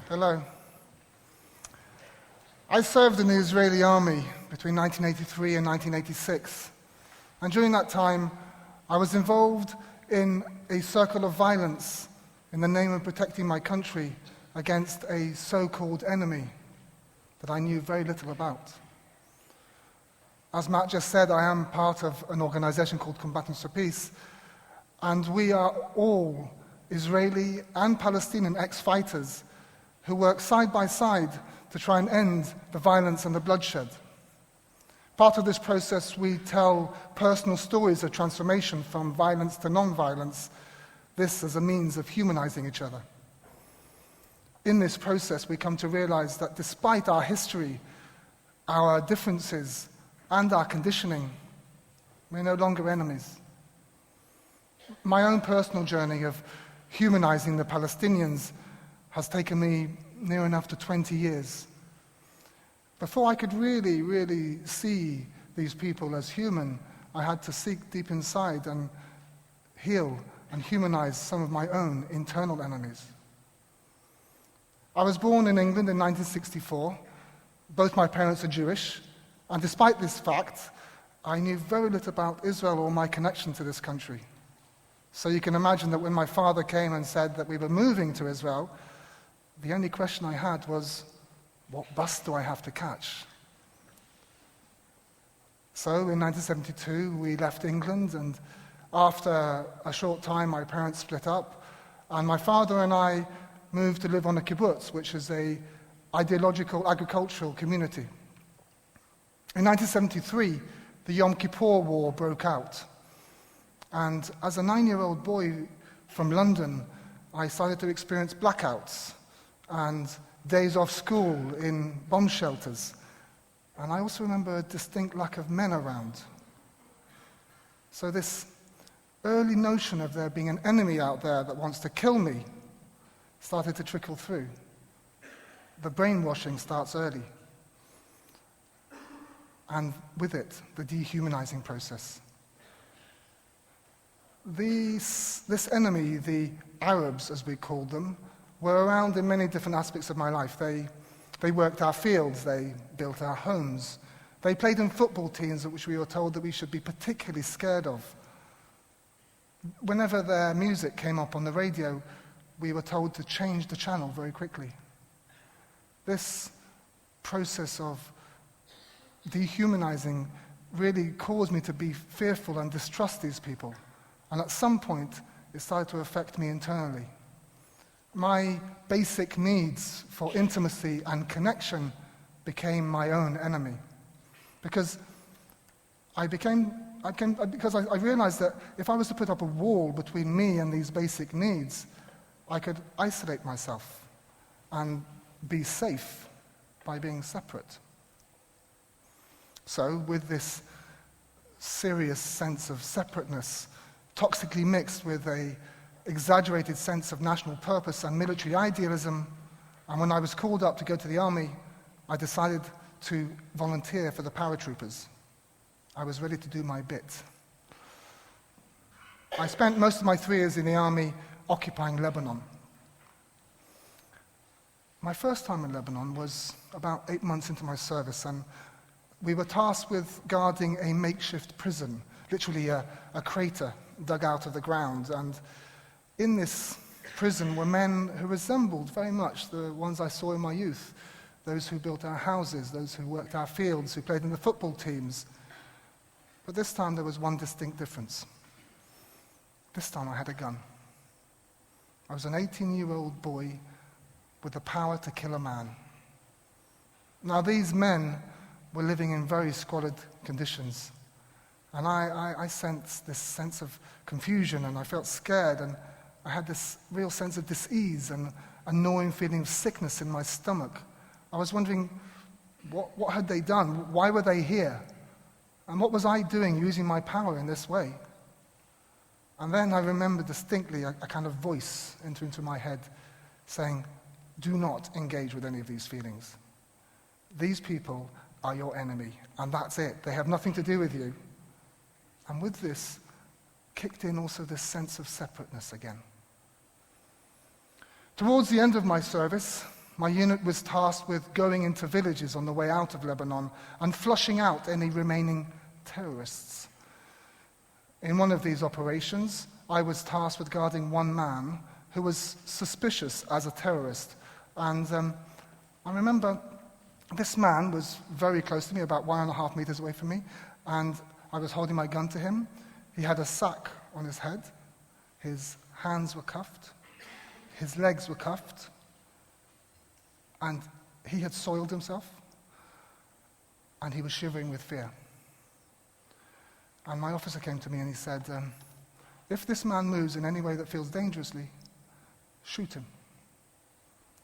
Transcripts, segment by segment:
Hello. I served in the Israeli army between 1983 and 1986. And during that time, I was involved in a circle of violence in the name of protecting my country against a so-called enemy that I knew very little about. As Matt just said, I am part of an organization called Combatants For Peace, and we are all Israeli and Palestinian ex-fighters who work side by side to try and end the violence and the bloodshed. Part of this process, we tell personal stories of transformation from violence to non-violence, this as a means of humanizing each other. In this process, we come to realize that despite our history, our differences, and our conditioning, we're no longer enemies. My own personal journey of humanizing the Palestinians has taken me near enough to 20 years. Before I could really see these people as human, I had to seek deep inside and heal and humanize some of my own internal enemies. I was born in England in 1964. Both my parents are Jewish, and despite this fact, I knew very little about Israel or my connection to this country. So you can imagine that when my father came and said that we were moving to Israel, the only question I had was, what bus do I have to catch? So in 1972, we left England, and after a short time, my parents split up, and my father and I moved to live on a kibbutz, which is an ideological agricultural community. In 1973, the Yom Kippur War broke out, and as a 9-year-old boy from London, I started to experience blackouts and days off school in bomb shelters. And I also remember a distinct lack of men around. So this early notion of there being an enemy out there that wants to kill me started to trickle through. The brainwashing starts early. And with it, the dehumanizing process. This enemy, the Arabs as we called them, were around in many different aspects of my life. They worked our fields, they built our homes, they played in football teams which we were told that we should be particularly scared of. Whenever their music came up on the radio, we were told to change the channel very quickly. This process of dehumanizing really caused me to be fearful and distrust these people. And at some point, it started to affect me internally. My basic needs for intimacy and connection became my own enemy. Because I realized that if I was to put up a wall between me and these basic needs, I could isolate myself and be safe by being separate. So, with this serious sense of separateness, toxically mixed with an exaggerated sense of national purpose and military idealism, and when I was called up to go to the army, I decided to volunteer for the paratroopers. I was ready to do my bit. I spent most of my 3 years in the army occupying Lebanon. My first time in Lebanon was about 8 months into my service, and we were tasked with guarding a makeshift prison, literally a crater dug out of the ground. And in this prison were men who resembled very much the ones I saw in my youth, those who built our houses, those who worked our fields, who played in the football teams. But this time there was one distinct difference. This time I had a gun. I was an 18-year-old boy with the power to kill a man. Now these men were living in very squalid conditions. And I sensed this sense of confusion, and I felt scared, and I had this real sense of dis-ease and a gnawing feeling of sickness in my stomach. I was wondering, what had they done? Why were they here? And what was I doing using my power in this way? And then I remember distinctly a kind of voice enter into my head saying, do not engage with any of these feelings. These people are your enemy, and that's it. They have nothing to do with you. And with this, kicked in also this sense of separateness again. Towards the end of my service, my unit was tasked with going into villages on the way out of Lebanon and flushing out any remaining terrorists. In one of these operations, I was tasked with guarding one man who was suspicious as a terrorist. And I remember this man was very close to me, about 1.5 meters away from me, and I was holding my gun to him. He had a sack on his head. His hands were cuffed. His legs were cuffed. And he had soiled himself. And he was shivering with fear. And my officer came to me and he said, if this man moves in any way that feels dangerously, shoot him.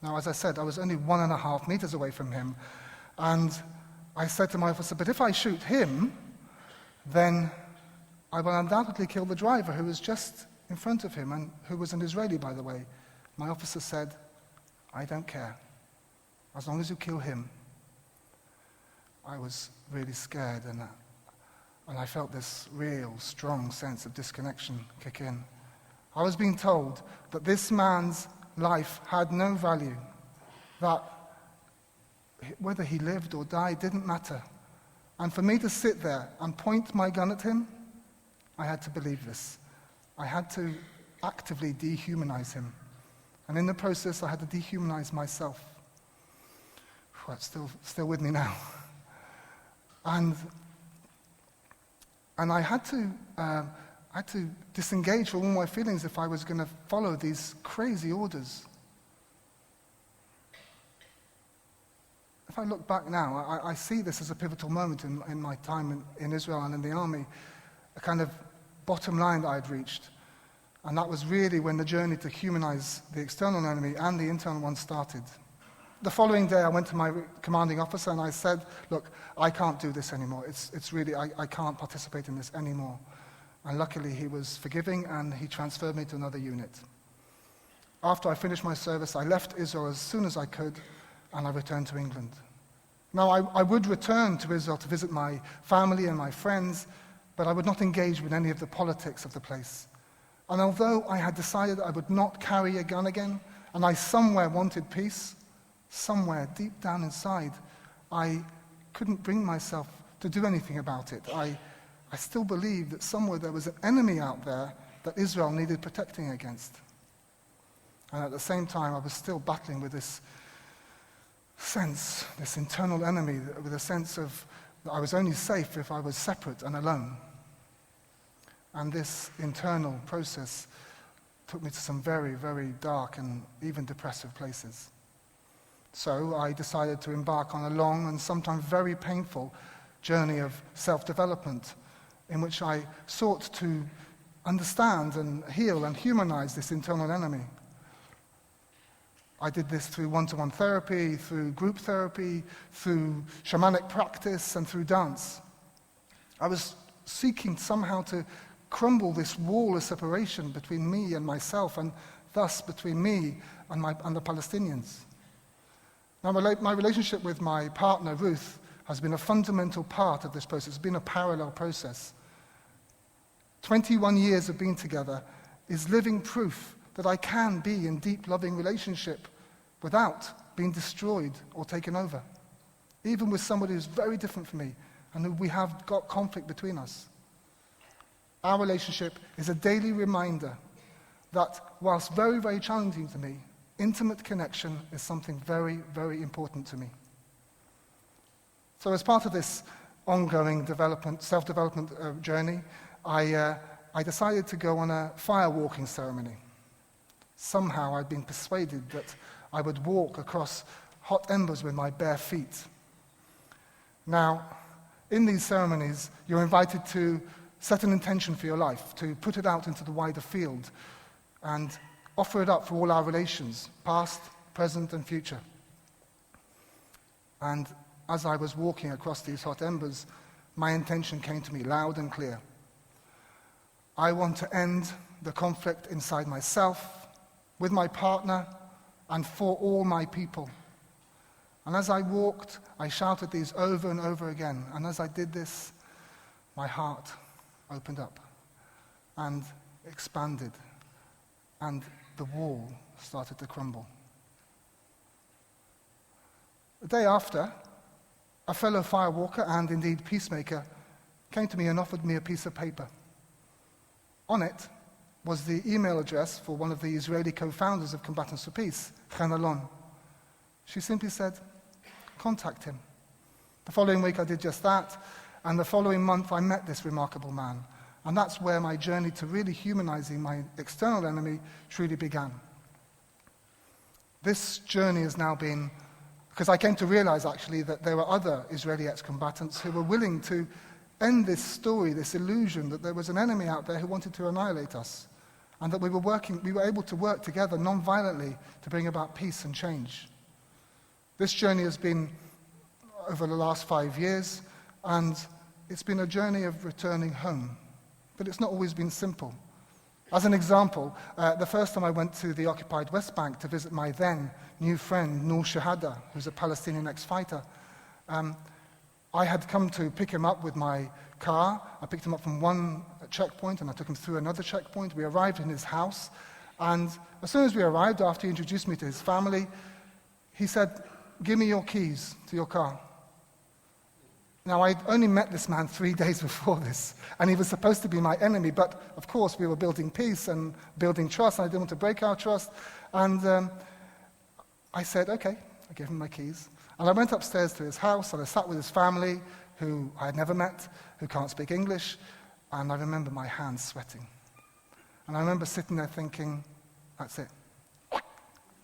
Now, as I said, I was only 1.5 meters away from him. And I said to my officer, but if I shoot him, then I will undoubtedly kill the driver who was just in front of him, and who was an Israeli, by the way. My officer said, I don't care. As long as you kill him. I was really scared, and I felt this real, strong sense of disconnection kick in. I was being told that this man's life had no value, that whether he lived or died didn't matter. And for me to sit there and point my gun at him, I had to believe this. I had to actively dehumanize him. And in the process, I had to dehumanize myself. It's still with me now. And I had to disengage from all my feelings if I was going to follow these crazy orders. If I look back now, I see this as a pivotal moment in my time in Israel and in the army, a kind of bottom line that I'd reached. And that was really when the journey to humanize the external enemy and the internal one started. The following day, I went to my commanding officer and I said, look, I can't do this anymore. It's really, I can't participate in this anymore. And luckily, he was forgiving and he transferred me to another unit. After I finished my service, I left Israel as soon as I could and I returned to England. Now, I would return to Israel to visit my family and my friends, but I would not engage with any of the politics of the place. And although I had decided I would not carry a gun again, and I somewhere wanted peace, somewhere deep down inside, I couldn't bring myself to do anything about it. I still believed that somewhere there was an enemy out there that Israel needed protecting against. And at the same time, I was still battling with this sense, this internal enemy, with a sense of that I was only safe if I was separate and alone. And this internal process took me to some very, very dark and even depressive places. So I decided to embark on a long and sometimes very painful journey of self-development in which I sought to understand and heal and humanize this internal enemy. I did this through one-to-one therapy, through group therapy, through shamanic practice, and through dance. I was seeking somehow to crumble this wall of separation between me and myself, and thus between me and the Palestinians. Now, my relationship with my partner, Ruth, has been a fundamental part of this process. It's been a parallel process. 21 years of being together is living proof that I can be in deep, loving relationship without being destroyed or taken over, even with somebody who's very different from me and who we have got conflict between us. Our relationship is a daily reminder that, whilst very, very challenging to me, intimate connection is something very, very important to me. So as part of this ongoing self-development journey, I decided to go on a fire walking ceremony. Somehow I'd been persuaded that I would walk across hot embers with my bare feet. Now, in these ceremonies, you're invited to set an intention for your life, to put it out into the wider field, and offer it up for all our relations, past, present, and future. And as I was walking across these hot embers, my intention came to me loud and clear. I want to end the conflict inside myself, with my partner, and for all my people. And as I walked, I shouted these over and over again. And as I did this, my heart opened up and expanded, and the wall started to crumble. The day after, a fellow firewalker and indeed peacemaker came to me and offered me a piece of paper. On it was the email address for one of the Israeli co-founders of Combatants for Peace, Chen Alon. She simply said, contact him. The following week I did just that, and the following month I met this remarkable man. And that's where my journey to really humanizing my external enemy truly began. This journey has now been, because I came to realize actually that there were other Israeli ex-combatants who were willing to end this story, this illusion that there was an enemy out there who wanted to annihilate us, and that we were able to work together non-violently to bring about peace and change. This journey has been over the last 5 years, and it's been a journey of returning home. But it's not always been simple. As an example, the first time I went to the occupied West Bank to visit my then new friend, Noor Shahada, who's a Palestinian ex-fighter, I had come to pick him up with my car. I picked him up from one checkpoint and I took him through another checkpoint. We arrived in his house, and as soon as we arrived, after he introduced me to his family, he said, "Give me your keys to your car." Now, I'd only met this man 3 days before this, and he was supposed to be my enemy, but of course we were building peace and building trust, and I didn't want to break our trust. And I said, okay, I gave him my keys. And I went upstairs to his house, and I sat with his family, who I had never met, who can't speak English, and I remember my hands sweating. And I remember sitting there thinking, that's it.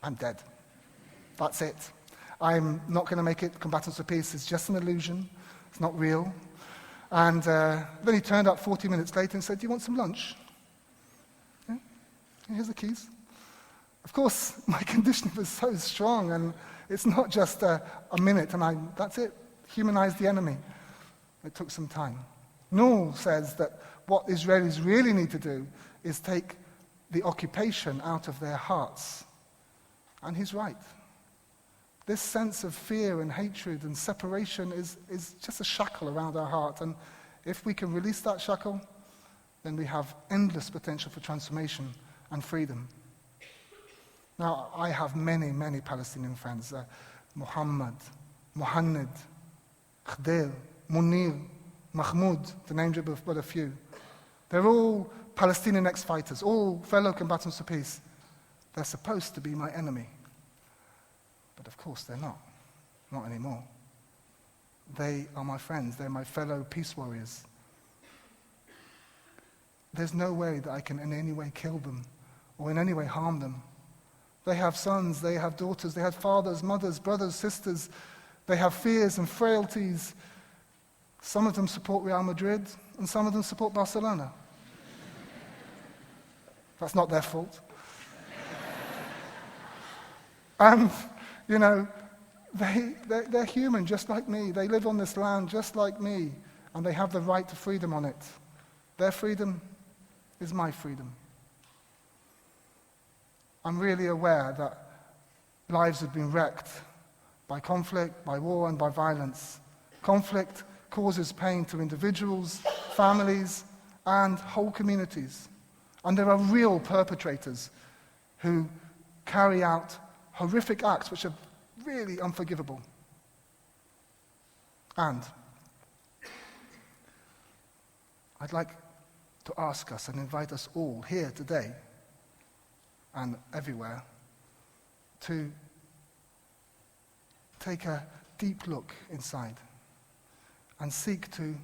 I'm dead. That's it. I'm not going to make it. Combatants for Peace is just an illusion. It's not real. And then he turned up 40 minutes later and said, "Do you want some lunch?" Yeah? Here's the keys. Of course, my condition was so strong, and it's not just a minute, and that's it. Humanize the enemy. It took some time. Noor says that what Israelis really need to do is take the occupation out of their hearts. And he's right. This sense of fear and hatred and separation is just a shackle around our heart. And if we can release that shackle, then we have endless potential for transformation and freedom. Now, I have many, many Palestinian friends. Muhammad, Muhannad, Khdel, Munir, Mahmoud, to name but a few. They're all Palestinian ex-fighters, all fellow combatants for peace. They're supposed to be my enemy. But of course they're not. Not anymore. They are my friends. They're my fellow peace warriors. There's no way that I can in any way kill them or in any way harm them. They have sons, they have daughters, they have fathers, mothers, brothers, sisters. They have fears and frailties. Some of them support Real Madrid and some of them support Barcelona. That's not their fault. And you know, they're human just like me. They live on this land just like me, and they have the right to freedom on it. Their freedom is my freedom. I'm really aware that lives have been wrecked by conflict, by war, and by violence. Conflict causes pain to individuals, families, and whole communities. And there are real perpetrators who carry out horrific acts which are really unforgivable. And I'd like to ask us and invite us all here today and everywhere to take a deep look inside and seek to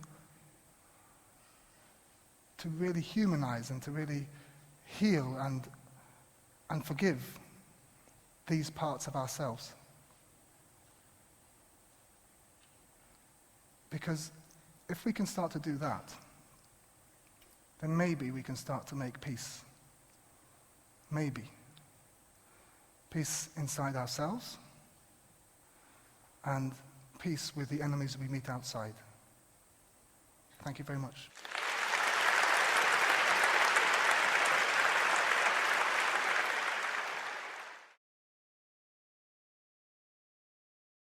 really humanize and to really heal and forgive these parts of ourselves. Because if we can start to do that, then maybe we can start to make peace. Maybe. Peace inside ourselves and peace with the enemies we meet outside. Thank you very much.